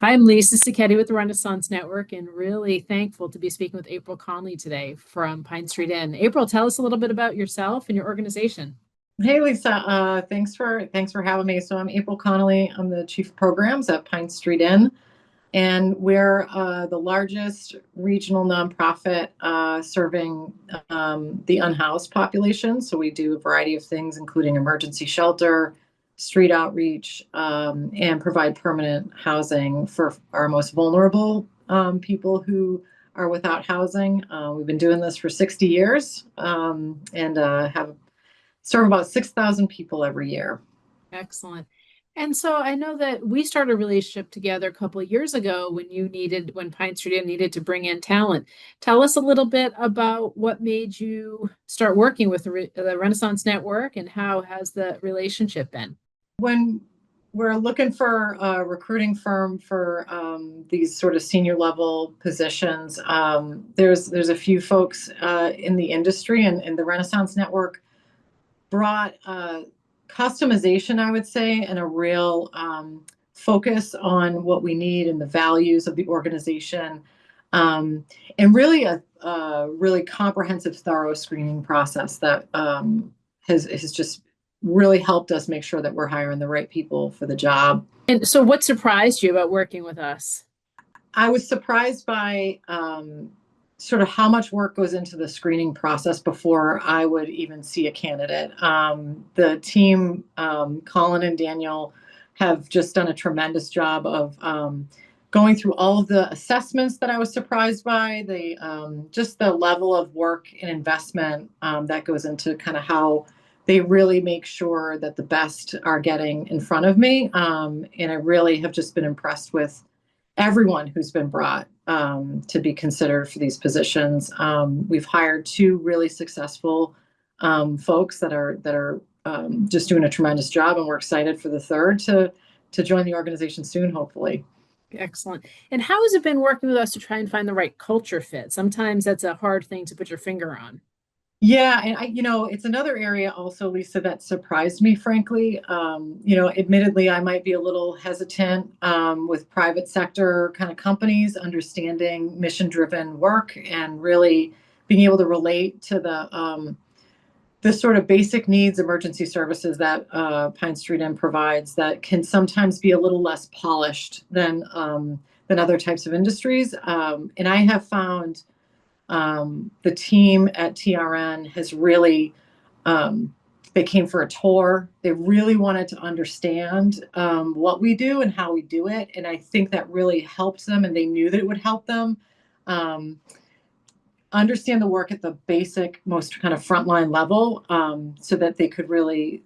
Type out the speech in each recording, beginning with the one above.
Hi, I'm Lisa Sacchetti with the Renaissance Network, and really thankful to be speaking with April Conley today from Pine Street Inn. April, tell us a little bit about yourself and your organization. Hey Lisa, thanks for having me. So I'm April Connolly. I'm the Chief of Programs at Pine Street Inn, and we're the largest regional nonprofit serving the unhoused population. So we do a variety of things, including emergency shelter, street outreach, and provide permanent housing for our most vulnerable people who are without housing. We've been doing this for 60 years and have serve about 6,000 people every year. Excellent. And so I know that we started a relationship together a couple of years ago when Pine Street Inn needed to bring in talent. Tell us a little bit about what made you start working with the Renaissance Network and how has the relationship been? When we're looking for a recruiting firm for these sort of senior level positions, there's a few folks in the industry, and the Renaissance Network brought customization, I would say, and a real focus on what we need and the values of the organization, and really a really comprehensive, thorough screening process that has just really helped us make sure that we're hiring the right people for the job. And so what surprised you about working with us? I was surprised by sort of how much work goes into the screening process before I would even see a candidate. The team, Colin and Daniel, have just done a tremendous job of going through all of the assessments that I was surprised by, the just the level of work and investment that goes into kind of how they really make sure that the best are getting in front of me. And I really have just been impressed with everyone who's been brought to be considered for these positions. We've hired two really successful folks that are just doing a tremendous job, and we're excited for the third to join the organization soon, hopefully. Excellent. And how has it been working with us to try and find the right culture fit? Sometimes that's a hard thing to put your finger on. Yeah, and it's another area also, Lisa, that surprised me, frankly. Admittedly, I might be a little hesitant with private sector kind of companies, understanding mission-driven work and really being able to relate to the sort of basic needs, emergency services that Pine Street Inn provides that can sometimes be a little less polished than other types of industries. And I have found the team at TRN has really, they came for a tour. They really wanted to understand what we do and how we do it. And I think that really helped them, and they knew that it would help them understand the work at the basic, most kind of frontline level, so that they could really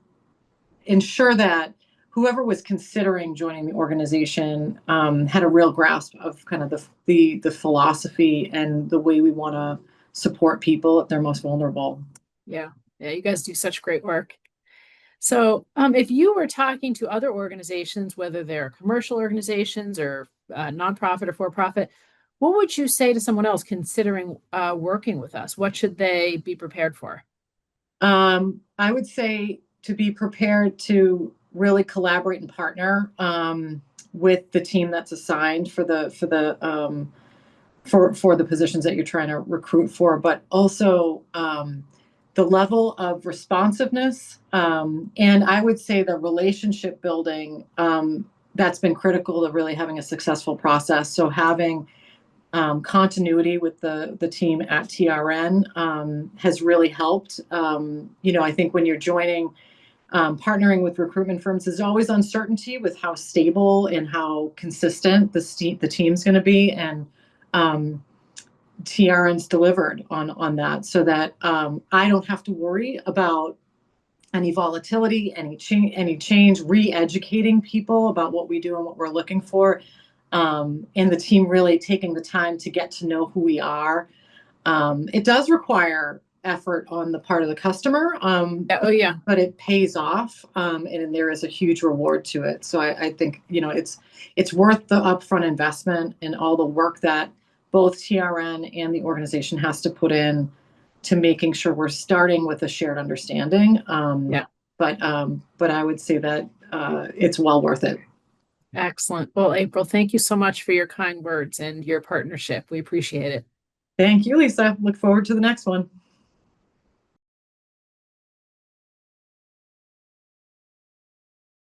ensure that whoever was considering joining the organization had a real grasp of kind of the philosophy and the way we want to support people at their most vulnerable. Yeah. Yeah, you guys do such great work. So, if you were talking to other organizations, whether they're commercial organizations or nonprofit or for profit, what would you say to someone else considering working with us? What should they be prepared for? I would say to be prepared to really collaborate and partner with the team that's assigned for the positions that you're trying to recruit for, but also the level of responsiveness, and I would say the relationship building, that's been critical to really having a successful process. So having continuity with the team at TRN has really helped. I think when you're joining, partnering with recruitment firms, there's always uncertainty with how stable and how consistent the team's going to be, and TRN's delivered on that, so that I don't have to worry about any volatility, any change, re-educating people about what we do and what we're looking for, and the team really taking the time to get to know who we are. It does require effort on the part of the customer, Oh, yeah. but it pays off, and there is a huge reward to it. So I think it's worth the upfront investment and all the work that both TRN and the organization has to put in to making sure we're starting with a shared understanding. Yeah. But I would say that it's well worth it. Excellent. Well, April, thank you so much for your kind words and your partnership. We appreciate it. Thank you, Lisa. Look forward to the next one.